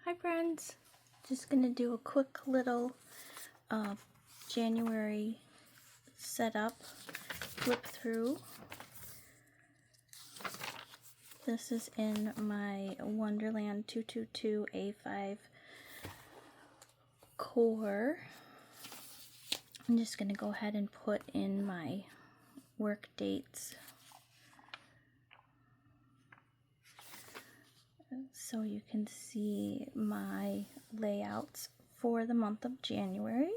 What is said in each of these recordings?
Hi friends, just gonna do a quick little January setup, flip through. This is in my Wonderland 222 A5 core. I'm just gonna go ahead and put in my work dates so you can see my layouts for the month of January.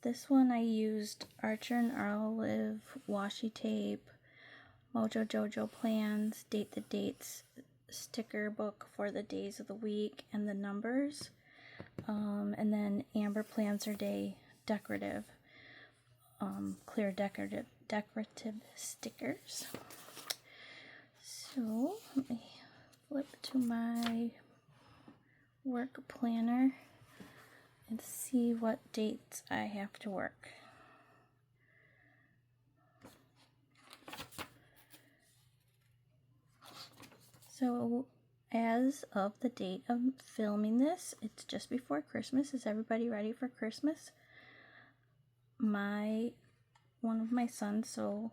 This one I used Archer and Olive washi tape, Mojo Jojo plans, date the dates sticker book for the days of the week and the numbers, and then Amber Planzer Day decorative, clear decorative stickers. So let me flip to my work planner and see what dates I have to work. So as of the date of filming this, it's just before Christmas. Is everybody ready for Christmas? One of my sons so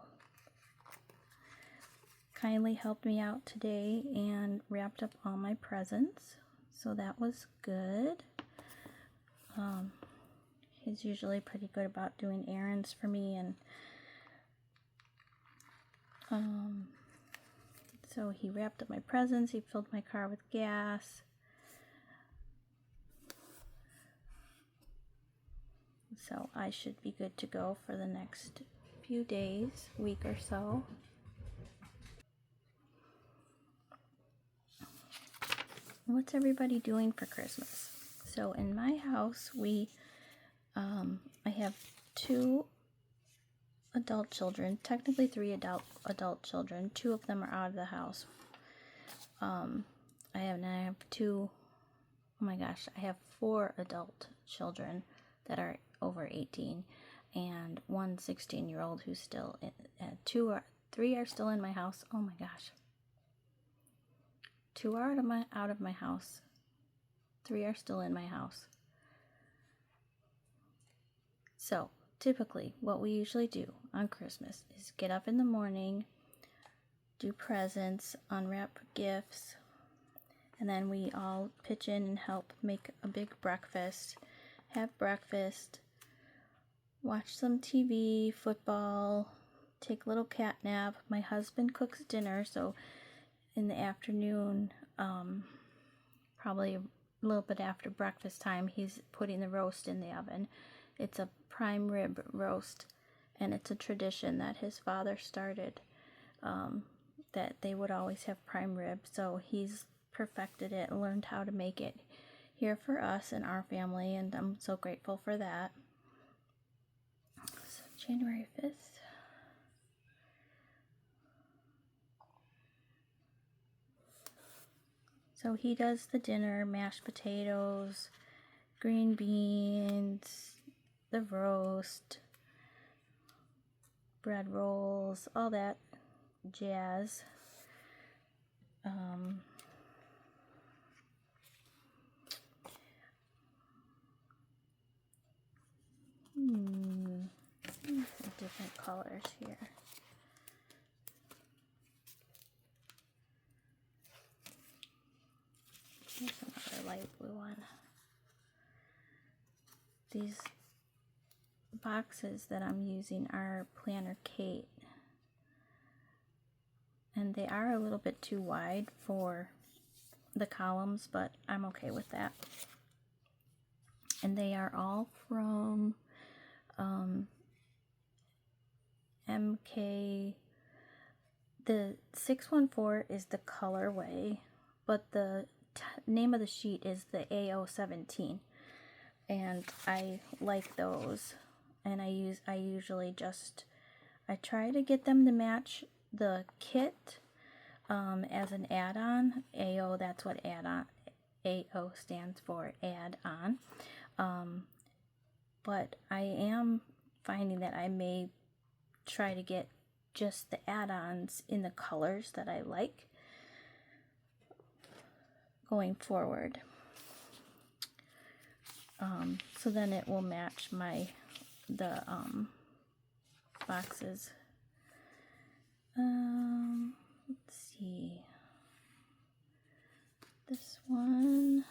kindly helped me out today and wrapped up all my presents, so that was good. He's usually pretty good about doing errands for me, and so he wrapped up my presents, he filled my car with gas. So I should be good to go for the next few days, week or so. What's everybody doing for Christmas? So in my house, I have 2 adult children, technically 3 adult children. 2 of them are out of the house. I have 4 adult children that are over 18, and 1 16-year-old who's still in. 3 are still in my house. Oh my gosh. 2 are out of my house. 3 are still in my house. So typically what we usually do on Christmas is get up in the morning, do presents, unwrap gifts, and then we all pitch in and help make a big breakfast, have breakfast, watch some TV, football, take a little cat nap. My husband cooks dinner, so in the afternoon, probably a little bit after breakfast time, he's putting the roast in the oven. It's a prime rib roast, and it's a tradition that his father started, that they would always have prime rib, so he's perfected it and learned how to make it here for us and our family, and I'm so grateful for that. So January 5th. So he does the dinner, mashed potatoes, green beans, the roast, bread rolls, all that jazz. Some different colors here. Here's another light blue one. These boxes that I'm using are Planner Kate, and they are a little bit too wide for the columns, but I'm okay with that. And they are all from MK. The 614 is the colorway, but the name of the sheet is the AO17, and I like those, and I usually try to get them to match the kit as an add-on. AO, that's what add-on AO stands for, add-on. But I am finding that I may try to get just the add-ons in the colors that I like going forward. So then it will match the boxes. Let's see. This one,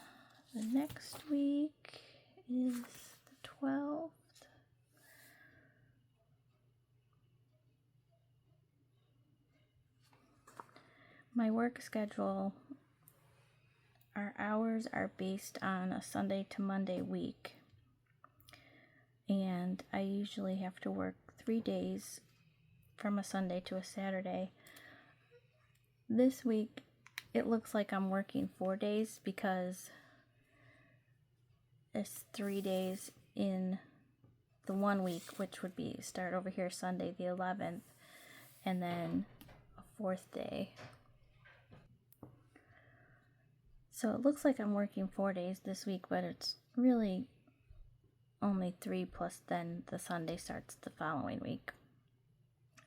the next week is the 12th. My work schedule, our hours are based on a Sunday to Monday week. And I usually have to work 3 days from a Sunday to a Saturday. This week, it looks like I'm working 4 days because it's 3 days in the 1 week, which would be start over here Sunday the 11th, and then a 4th day. So it looks like I'm working 4 days this week, but it's really only 3 plus then the Sunday starts the following week.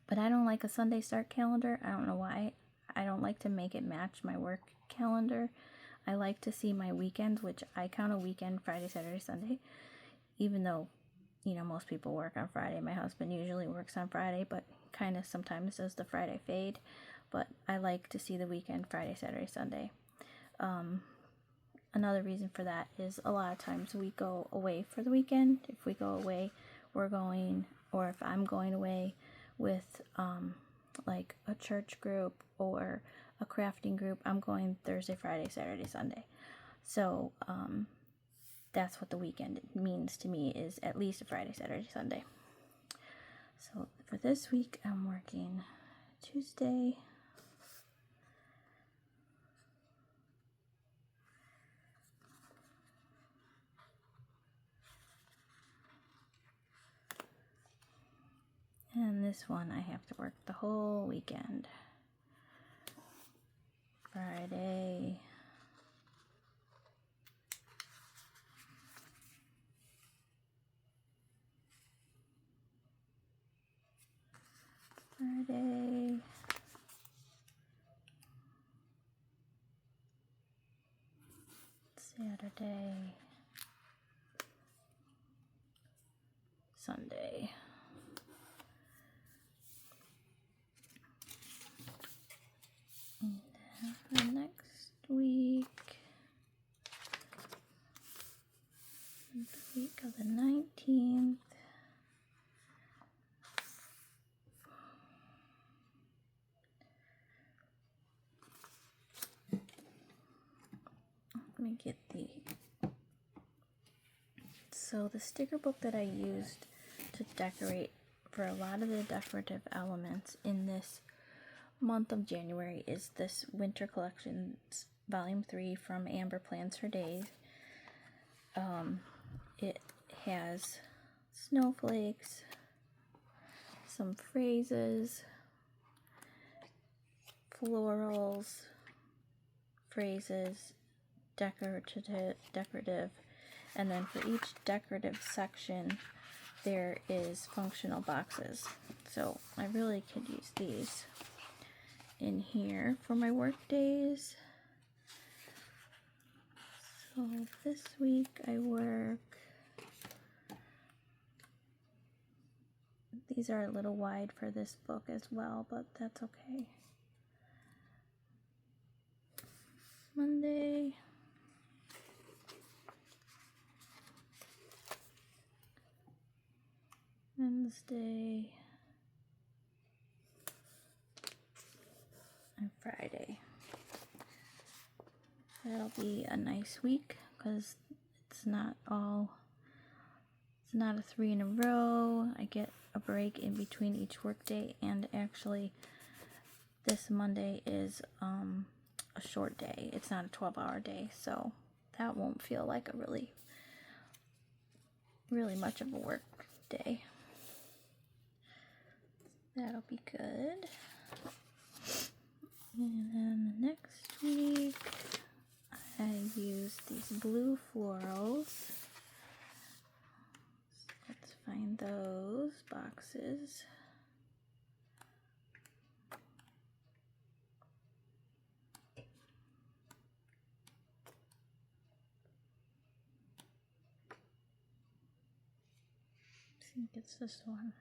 But I don't like a Sunday start calendar. I don't know why. I don't like to make it match my work calendar. I like to see my weekends, which I count a weekend Friday, Saturday, Sunday. Even though, most people work on Friday. My husband usually works on Friday, but kind of sometimes does the Friday fade. But I like to see the weekend Friday, Saturday, Sunday. Another reason for that is a lot of times we go away for the weekend. If we go away, or if I'm going away with like a church group or a crafting group, I'm going Thursday, Friday, Saturday, Sunday. So that's what the weekend means to me, is at least a Friday, Saturday, Sunday. So for this week, I'm working Tuesday, and this one I have to work the whole weekend. Friday, Saturday, Sunday. And then for next week, the week of the 19th, let me get so the sticker book that I used to decorate for a lot of the decorative elements in this month of January is this Winter Collections Volume 3 from Amber Plans for Days. It has snowflakes, some phrases, florals, phrases, decorative, and then for each decorative section there is functional boxes. So I really could use these in here for my work days. So this week I work, these are a little wide for this book as well, but that's okay. Monday, Wednesday, and Friday. That'll be a nice week because it's not a 3 in a row. I get a break in between each work day, and actually this Monday is a short day. It's not a 12-hour day, so that won't feel like a really much of a work day. That'll be good. And then the next week I used these blue florals. Let's find those boxes. think it's this one.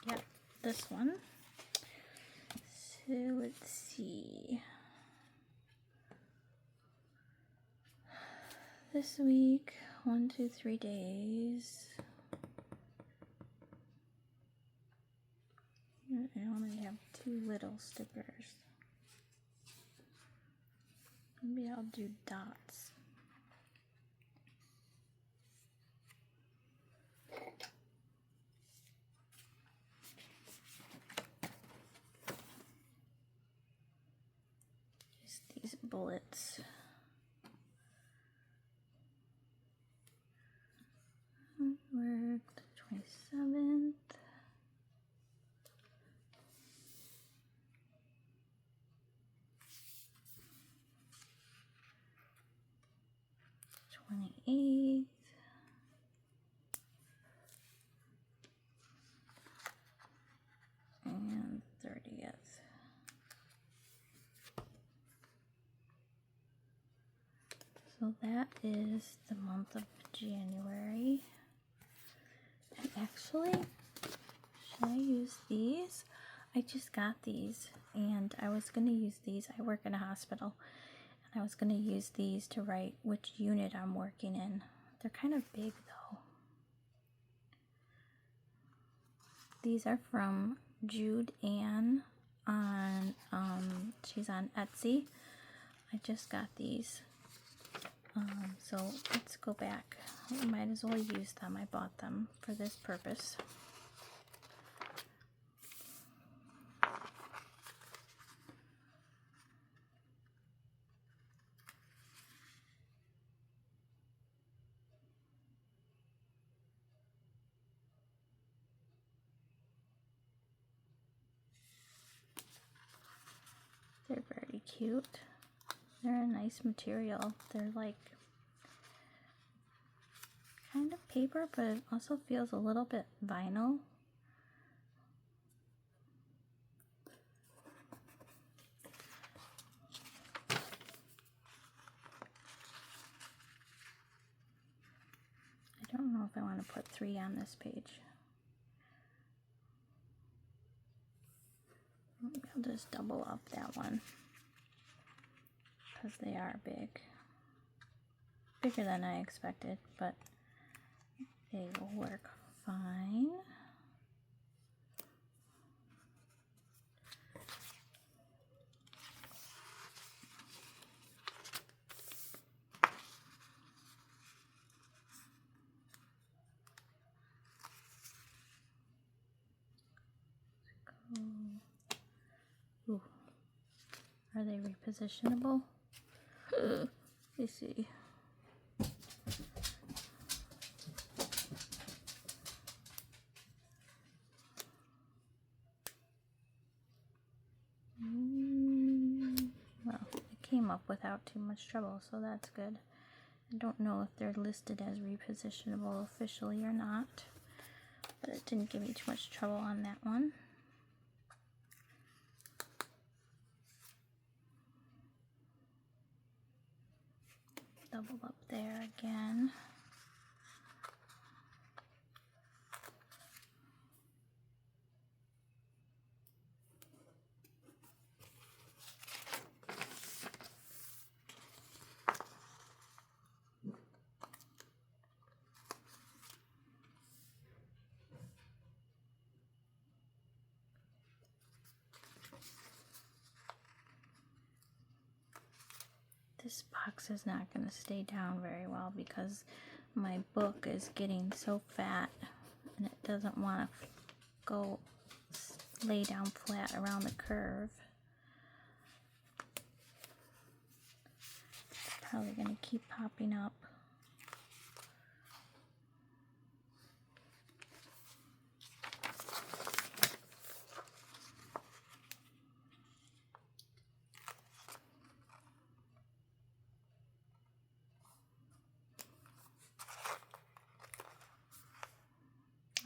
Yep, this one. So let's see. This week, 1, 2, 3 days. I only have 2 little stickers. Maybe I'll do dots. Just these bullets. Work the 27th. th and 30th. So that is the month of January. And actually, should I use these? I just got these and I was going to use these. I work in a hospital and I was going to use these to write which unit I'm working in. They're kind of big though. These are from Jude Ann on, she's on Etsy. I just got these. So let's go back. I might as well use them. I bought them for this purpose. They're very cute. They're a nice material. They're like kind of paper, but it also feels a little bit vinyl. I don't know if I want to put 3 on this page. I'll just double up that one because they are big. Bigger than I expected, but they will work fine. Ooh. Are they repositionable? Let's see. Well, it came up without too much trouble, so that's good. I don't know if they're listed as repositionable officially or not, but it didn't give me too much trouble on that one. Double up there again. This box is not going to stay down very well because my book is getting so fat and it doesn't want to go lay down flat around the curve. It's probably going to keep popping up.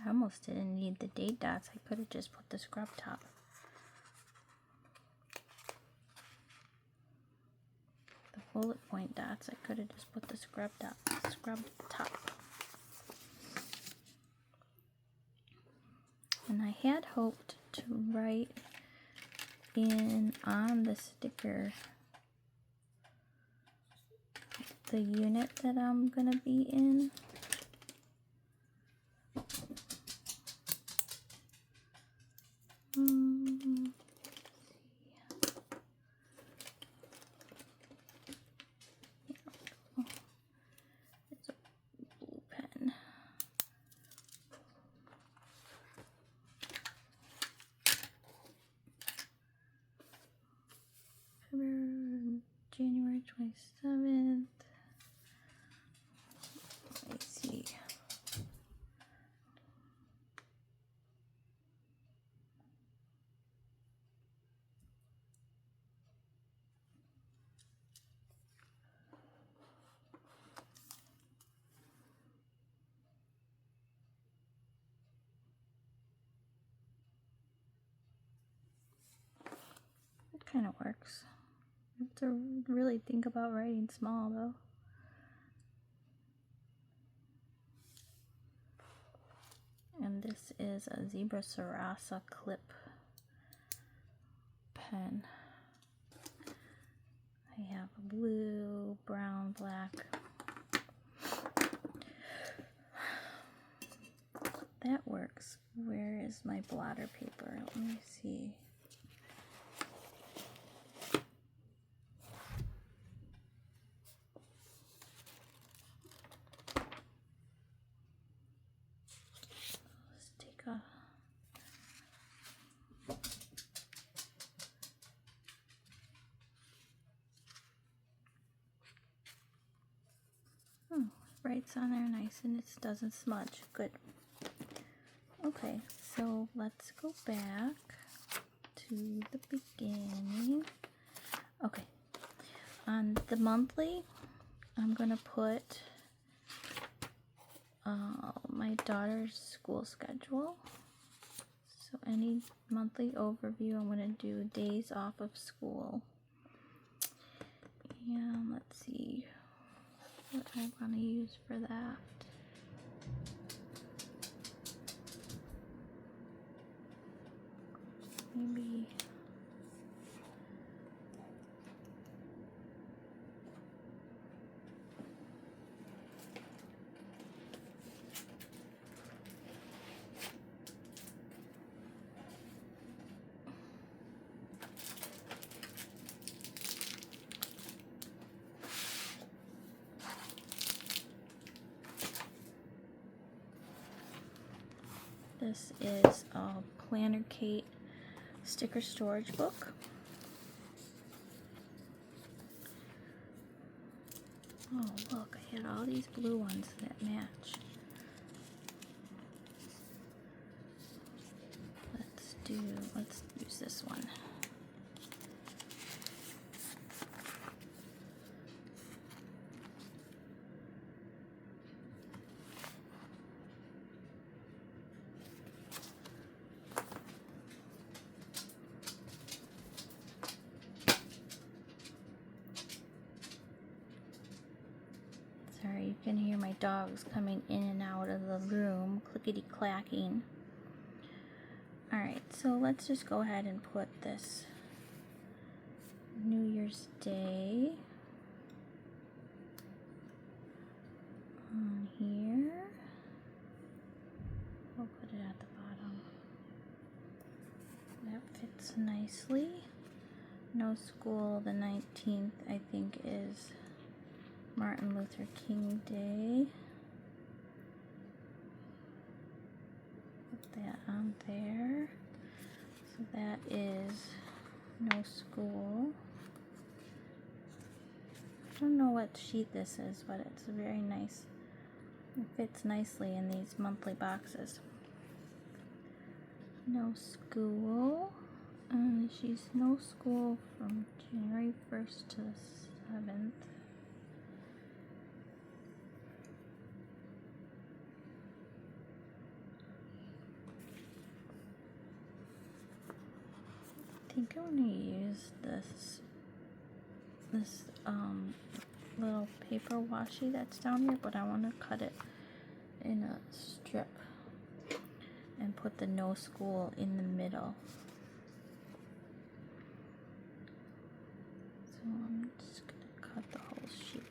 I almost didn't need the date dots. I could have just put the scrub top. The bullet point dots. I could have just put the scrub top. And I had hoped to write in on the sticker the unit that I'm gonna be in. It's a blue pen. January 27th. Let's see. It kind of works. You have to really think about writing small though. And this is a Zebra Sarasa clip pen. I have blue, brown, black. That works. Where is my blotter paper? Let me see. Let's take a writes on there nice and it doesn't smudge. Good. Okay, so let's go back to the beginning. Okay, on the monthly, I'm gonna put my daughter's school schedule. So any monthly overview, I'm gonna do days off of school. And let's see what I want to use for that. Maybe this is a Planner Kate sticker storage book. Oh look, I had all these blue ones that match. Let's use this one. Sorry, you can hear my dogs coming in and out of the room, clickety-clacking. Alright, so let's just go ahead and put this New Year's Day on here. We'll put it at the bottom. That fits nicely. No school, the 19th, I think, is Martin Luther King Day. Put that on there. So that is no school. I don't know what sheet this is, but it's very nice. It fits nicely in these monthly boxes. No school. She's no school from January 1st to the 7th. I think I'm going to use this this little paper washi that's down here, but I want to cut it in a strip and put the no school in the middle. So I'm just going to cut the whole sheet,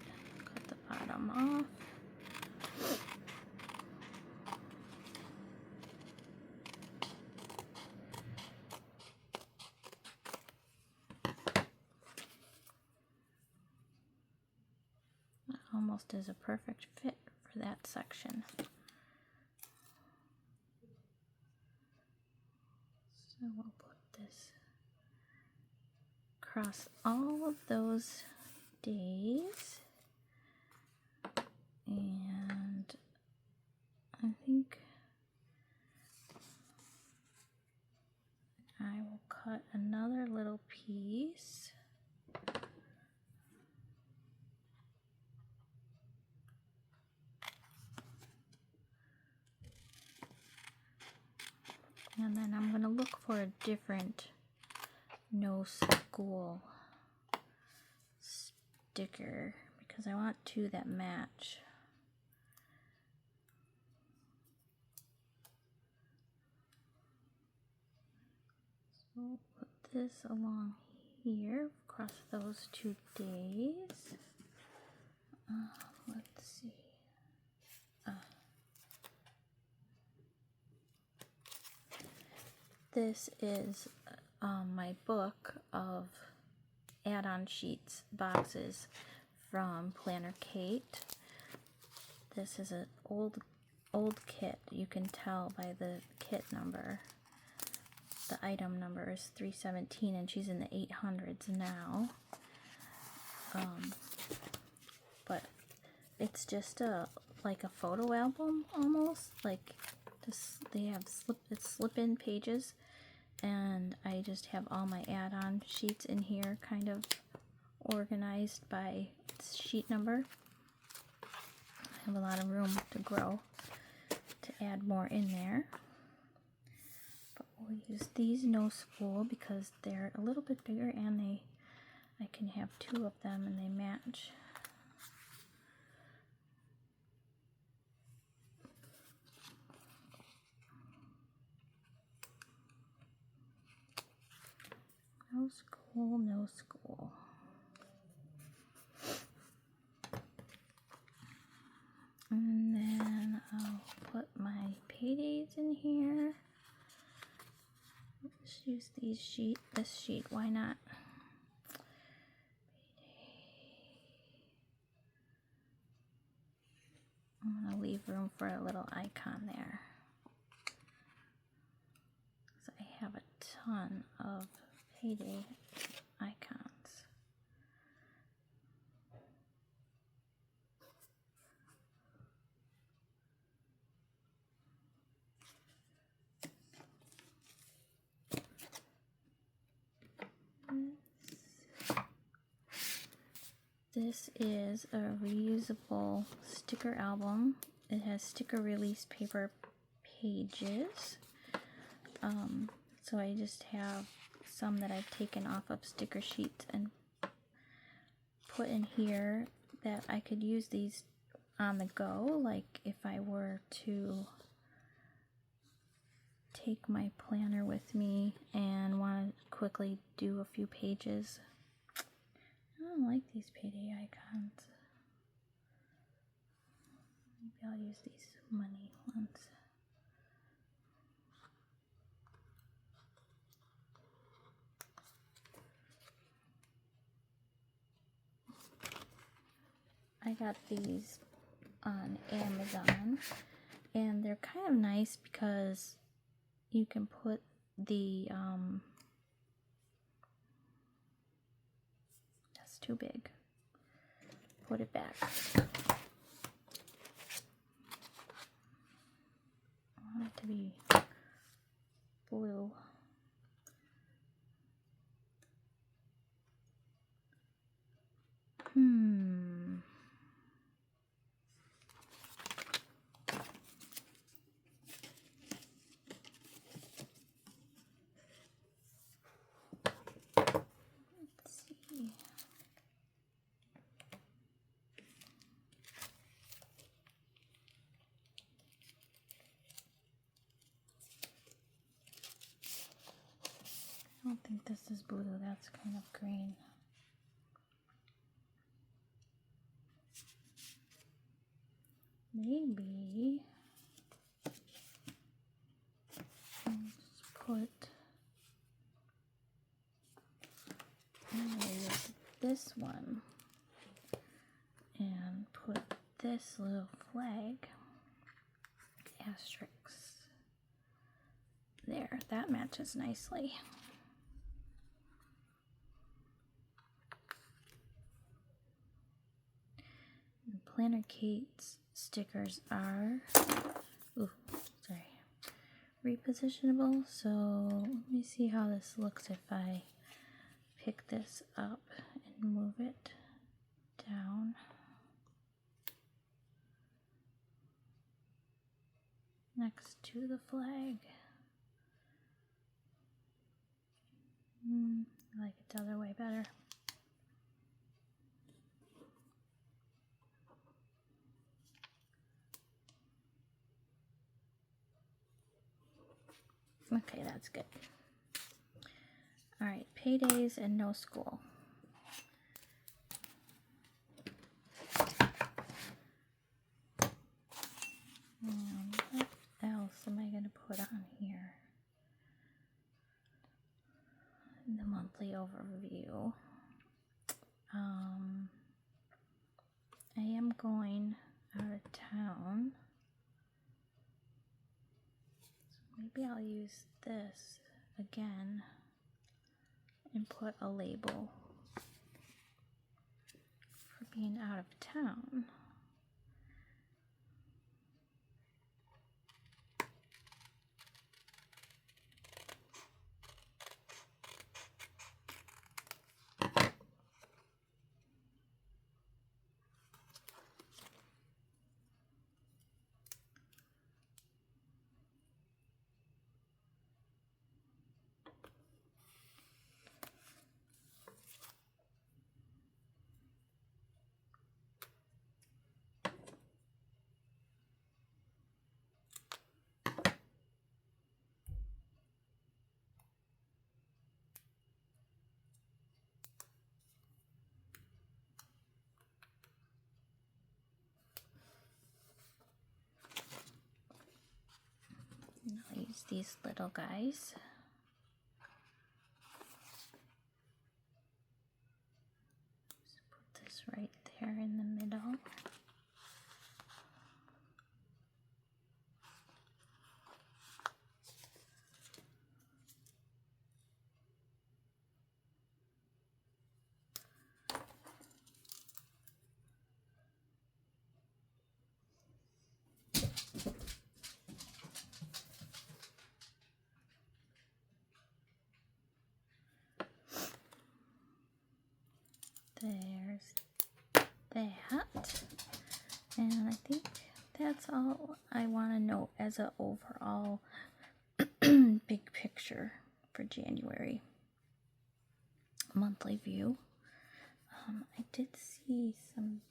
cut the bottom off. That almost is a perfect fit for that section. So we'll put this across all of those days, and I think I will cut another little piece. And then I'm going to look for a different no school sticker because I want two that match. So we'll put this along here across those 2 days. Let's see. This is my book of add-on sheets boxes from Planner Kate. This is an old kit. You can tell by the kit number. The item number is 317 and she's in the 800s now. But it's just like a photo album almost. Like this, they have slip-in pages, and I just have all my add-on sheets in here kind of organized by sheet number. I have a lot of room to grow to add more in there. But we'll use these no spool because they're a little bit bigger, and I can have 2 of them and they match. No school, no school. And then I'll put my paydays in here. Let's use this sheet, why not? I'm gonna leave room for a little icon there. So I have a ton of payday icons. This is a reusable sticker album. It has sticker release paper pages. So I just have some that I've taken off of sticker sheets and put in here that I could use these on the go, like if I were to take my planner with me and want to quickly do a few pages. I don't like these payday icons. Maybe I'll use these money ones. I got these on Amazon, and they're kind of nice because you can put the that's too big. Put it back. I want it to be blue. Let's see. don't think this is blue, that's kind of green. Maybe let's put this one and put this little flag, asterisk. There, that matches nicely. And Planner Kate's stickers are, repositionable. So let me see how this looks if I pick this up and move it down. Next to the flag. I like it the other way better. Okay, that's good. All right, paydays and no school. What else am I going to put on here? The monthly overview. I am going out of town. So maybe I'll use this again and put a label for being out of town. I'll use these little guys. Just put this right there in the middle. There's that, and I think that's all I want to note as an overall big picture for January monthly view. I did see some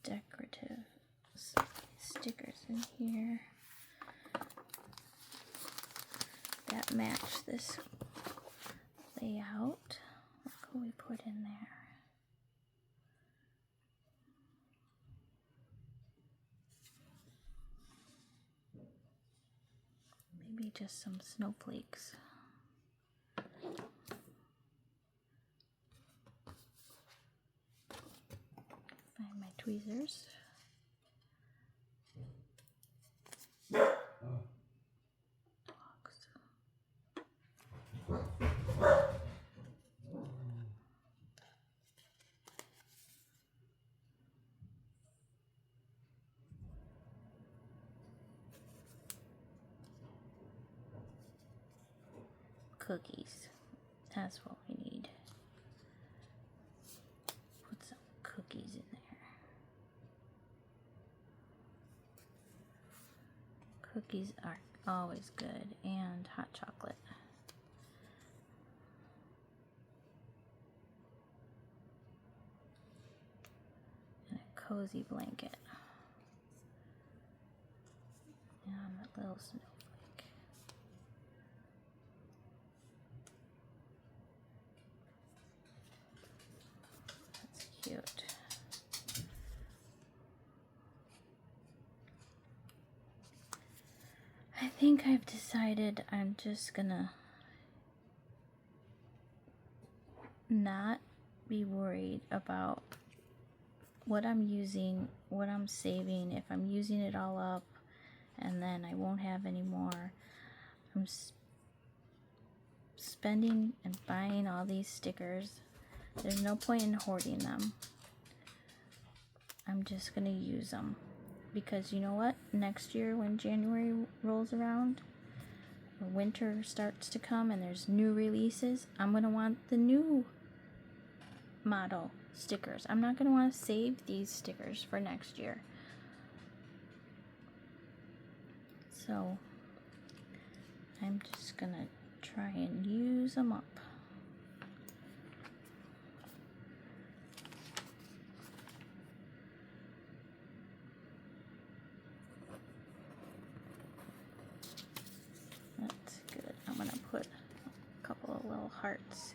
decorative stickers in here that match this layout. What can we put in there? Maybe just some snowflakes. Find my tweezers. Cookies. That's what we need. Put some cookies in there. Cookies are always good, and hot chocolate. And a cozy blanket. And a little snowflake. think I've decided I'm just gonna not be worried about what I'm using, what I'm saving, if I'm using it all up and then I won't have any more. I'm spending and buying all these stickers. There's no point in hoarding them. I'm just gonna use them because you know what? Next year when January rolls around, winter starts to come and there's new releases, I'm gonna want the new model stickers. I'm not gonna want to save these stickers for next year. So I'm just gonna try and use them up. That's good. I'm gonna put a couple of little hearts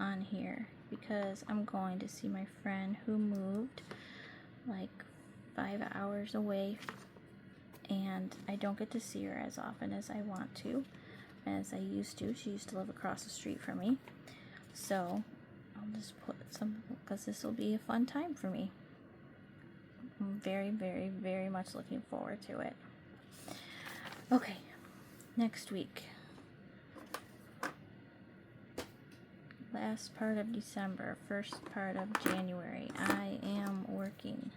on here because I'm going to see my friend who moved like 5 hours away, and I don't get to see her as often as I want to, as I used to. She used to live across the street from me. So I'll just put some, because this will be a fun time for me. I'm very, very, very much looking forward to it. Okay, next week. Last part of December, first part of January, I am working.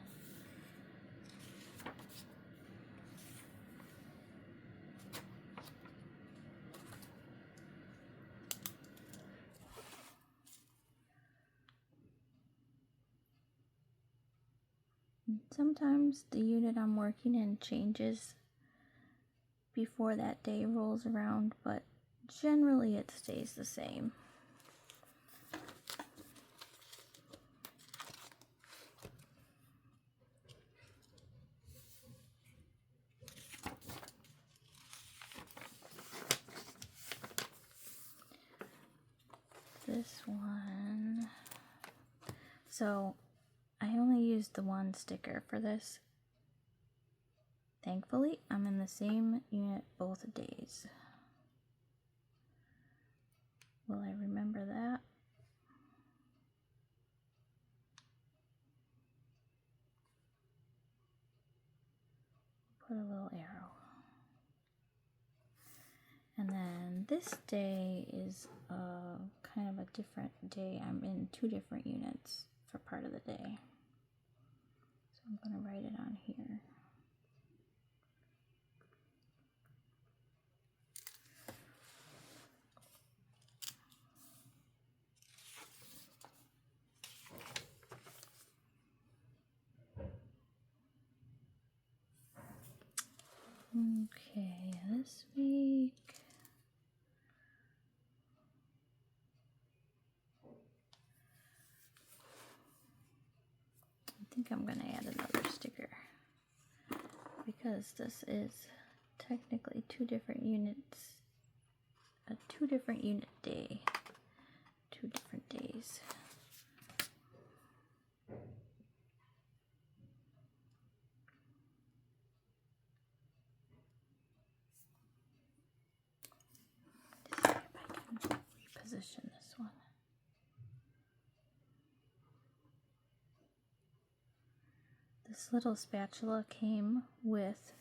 Sometimes the unit I'm working in changes before that day rolls around, but generally it stays the same. This one, so I only used the one sticker for this. Thankfully, I'm in the same unit both days. Will I remember that? Put a little arrow. And then this day is kind of a different day. I'm in 2 different units for part of the day. So I'm going to write it on here. Okay, this week. I think I'm going to add another sticker because this is technically 2 different units, a 2 different unit day, 2 different days. See if I can reposition this one. This little spatula came with,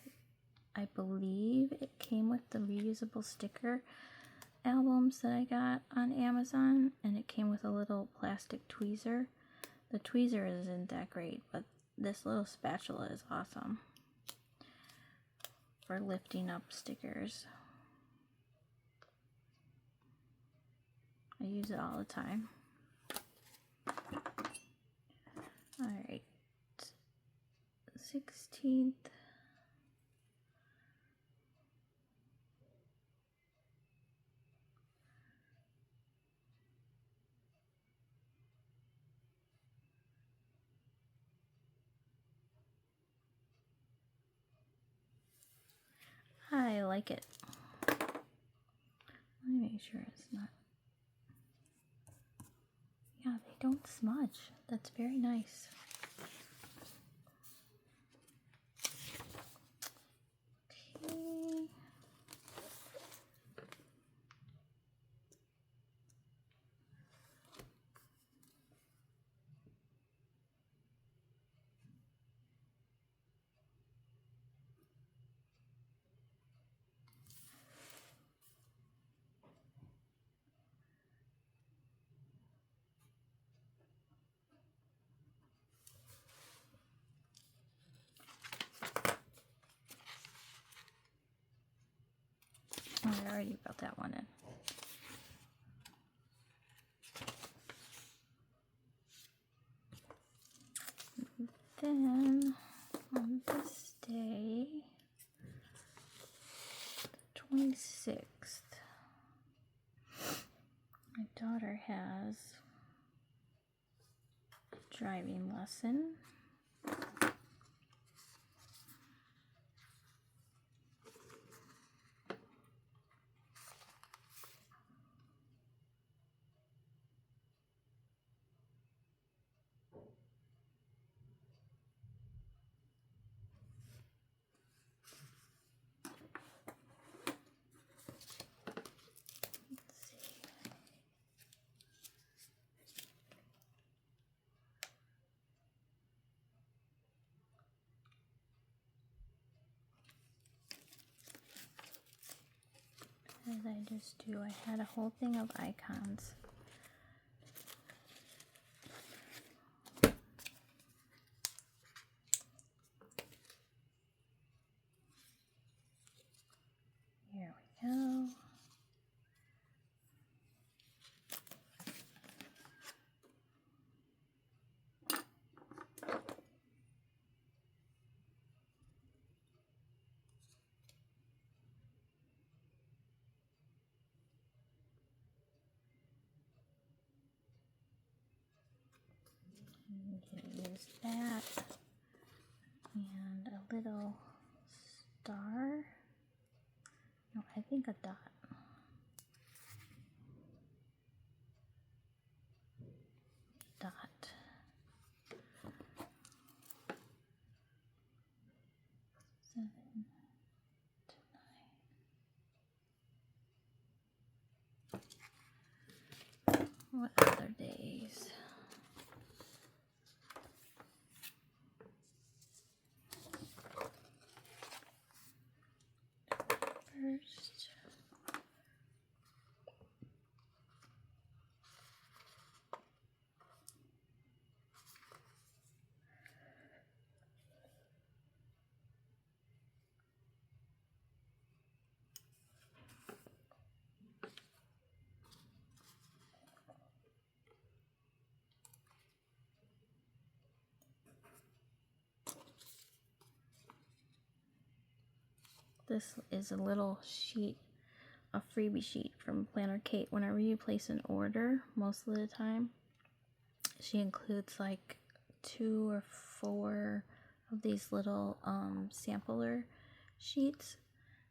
I believe it came with the reusable sticker albums that I got on Amazon, and it came with a little plastic tweezer. The tweezer isn't that great, but this little spatula is awesome for lifting up stickers. I use it all the time. Alright, 16th. I like it. Let me make sure it's not. Yeah, they don't smudge. That's very nice. Okay. you about that one in. Then on this day, 26th, my daughter has a driving lesson. As I just do, I had a whole thing of icons. Here we go. Use that and a little star. No, I think a dot. Dot. Seven to 9. What other days? First. This is a little sheet, a freebie sheet from Planner Kate. Whenever you place an order, most of the time, she includes like 2 or 4 of these little sampler sheets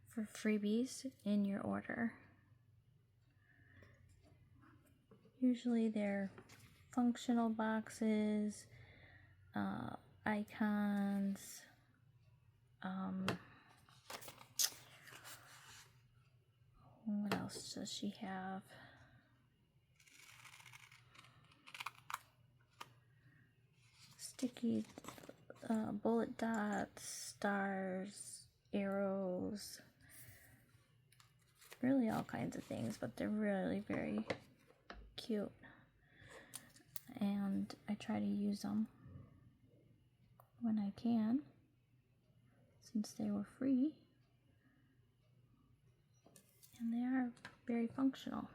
for freebies in your order. Usually they're functional boxes, icons, what else does she have? Sticky bullet dots, stars, arrows, really all kinds of things, but they're really very cute. And I try to use them when I can, since they were free. And they are very functional.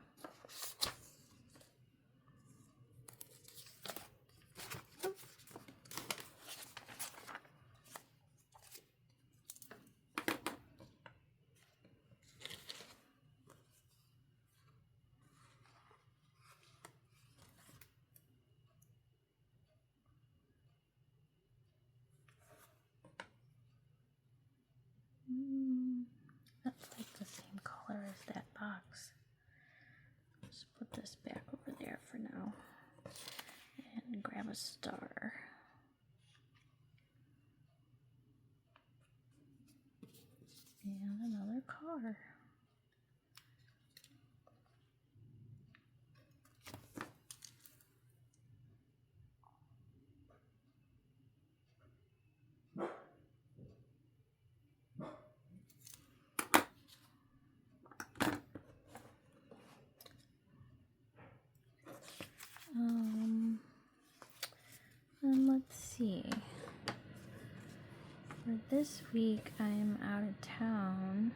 That's like the same color as that box. Just put this back over there for now and grab a star. And another car. And let's see. For this week, I am out of town.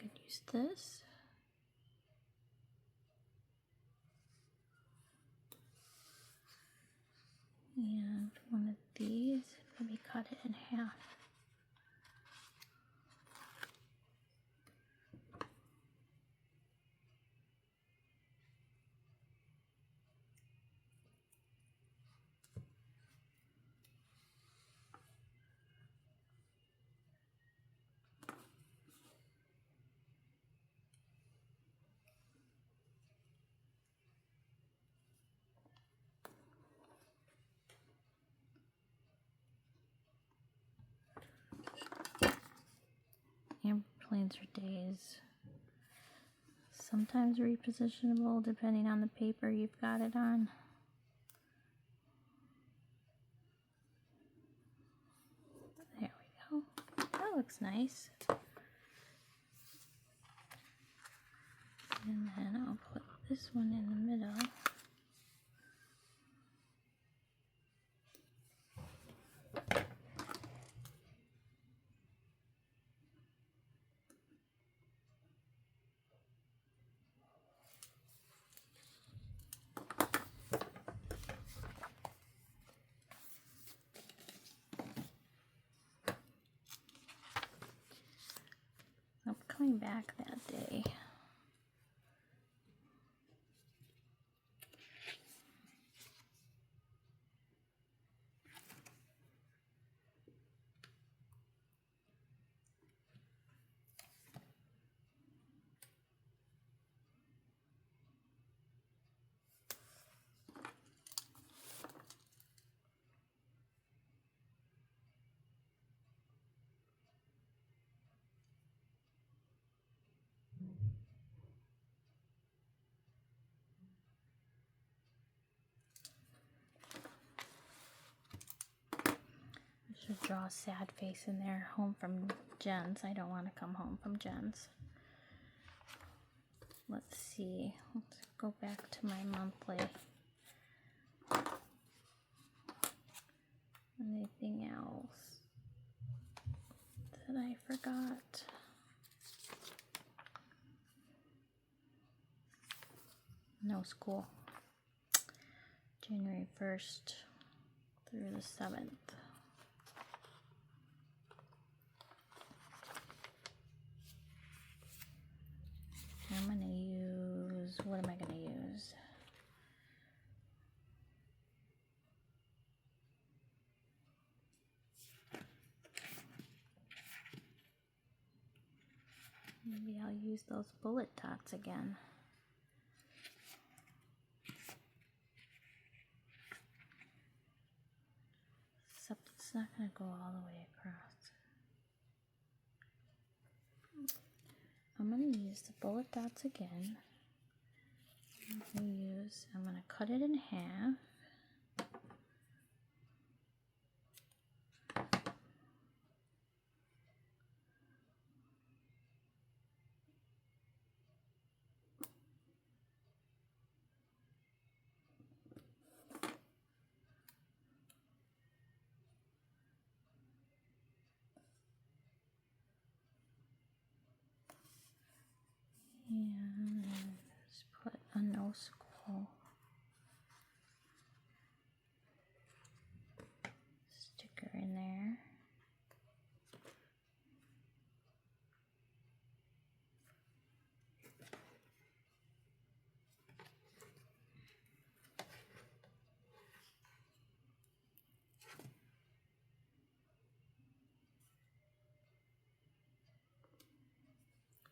could use this. And one of these, maybe cut it in half. Airplanes for days. Sometimes repositionable depending on the paper you've got it on. There we go. That looks nice. And then I'll put this one in the middle. I'm coming back that day. Should draw a sad face in there. Home from Jen's. I don't want to come home from Jen's. Let's see. Let's go back to my monthly. Anything else that I forgot? No school. January 1st through the 7th. I'm going to use, what am I going to use? Maybe I'll use those bullet dots again. Except it's not going to go all the way across. I'm going to use the bullet dots again. I'm going to cut it in half. And just put a no school sticker in there.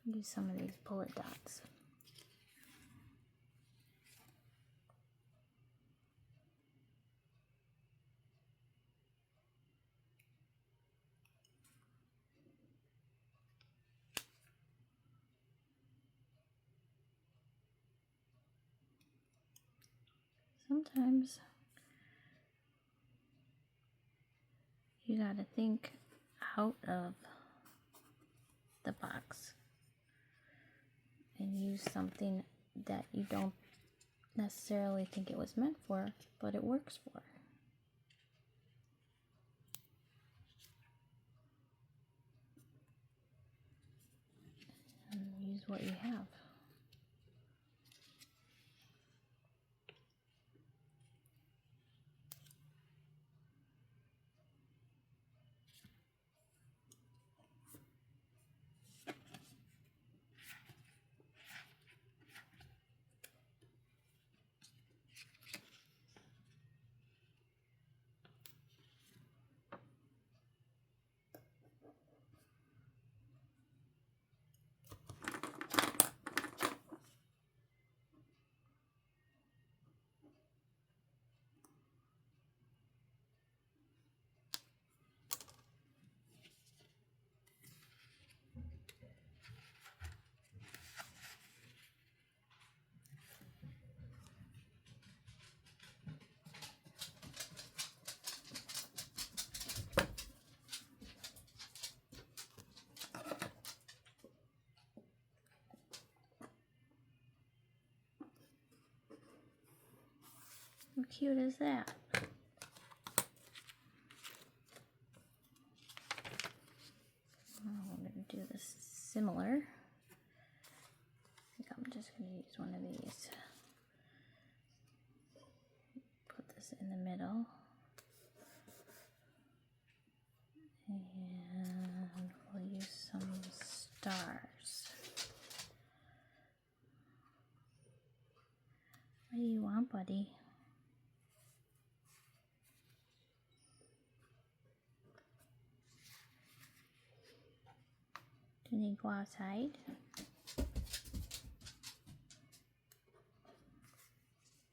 Use some of these bullet dots. Sometimes you gotta think out of the box and use something that you don't necessarily think it was meant for, but it works for. And what you have. How cute is that? I'm going to do this similar. I think I'm just going to use one of these. Put this in the middle. And we'll use some stars. What do you want, buddy? Do you need to go outside?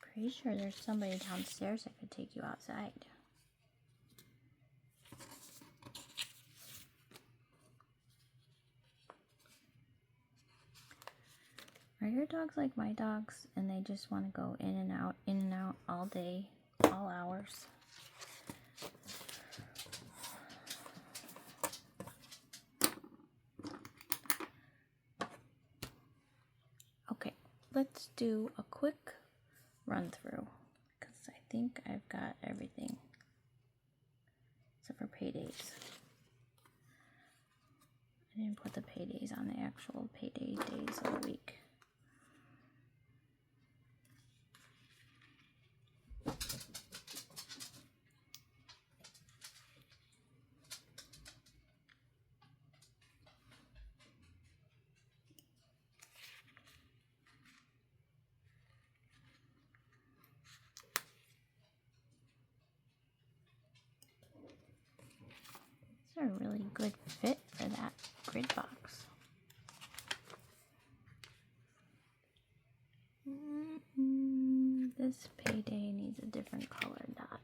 Pretty sure there's somebody downstairs that could take you outside. Are your dogs like my dogs and they just want to go in and out all day, all hours? Okay, let's do a quick run through because I think I've got everything except for paydays. I didn't put the paydays on the actual payday days of the week. These are a really good fit for that grid box. This payday needs a different color dot.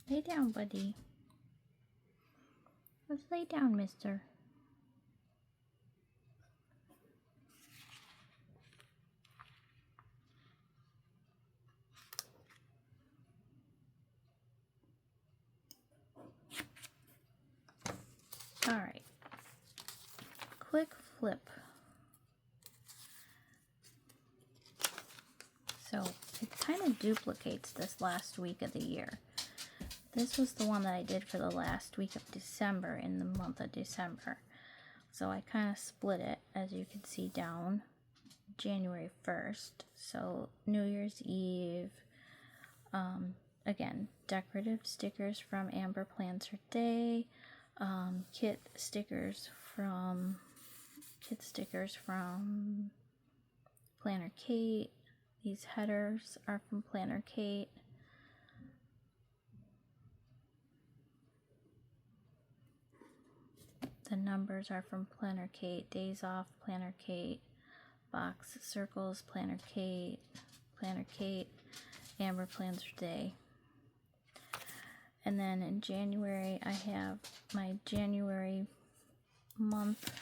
Lay down, buddy. Let's lay down, mister. Alright. Quick flip. So it kind of duplicates this last week of the year. This was the one that I did for the last week of December, in the month of December. So I kind of split it, as you can see down, January 1st. So New Year's Eve, again, decorative stickers from Amber Plans Her Day, kit stickers from Planner Kate. These headers are from Planner Kate. The numbers are from Planner Kate. Days Off, Planner Kate. Box Circles, Planner Kate. Amber Plans Her Day. And then in January, I have my January month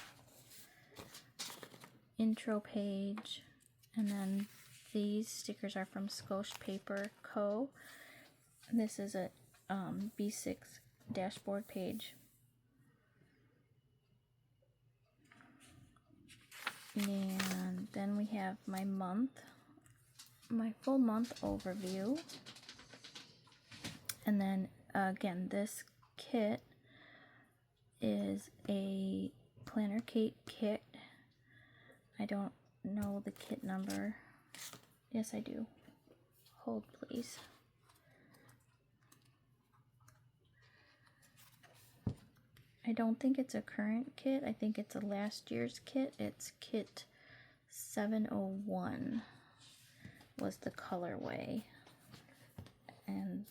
intro page. And then these stickers are from Scosh Paper Co. This is a B6 dashboard page. And then we have my full month overview. And then again, this kit is a planner cake kit. I don't know the kit number. Yes, I do. Hold, please. I don't think it's a current kit. I think it's a last year's kit. It's kit 701 was the colorway. And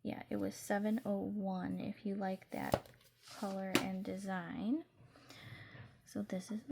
yeah, it was 701 if you like that color and design. So this is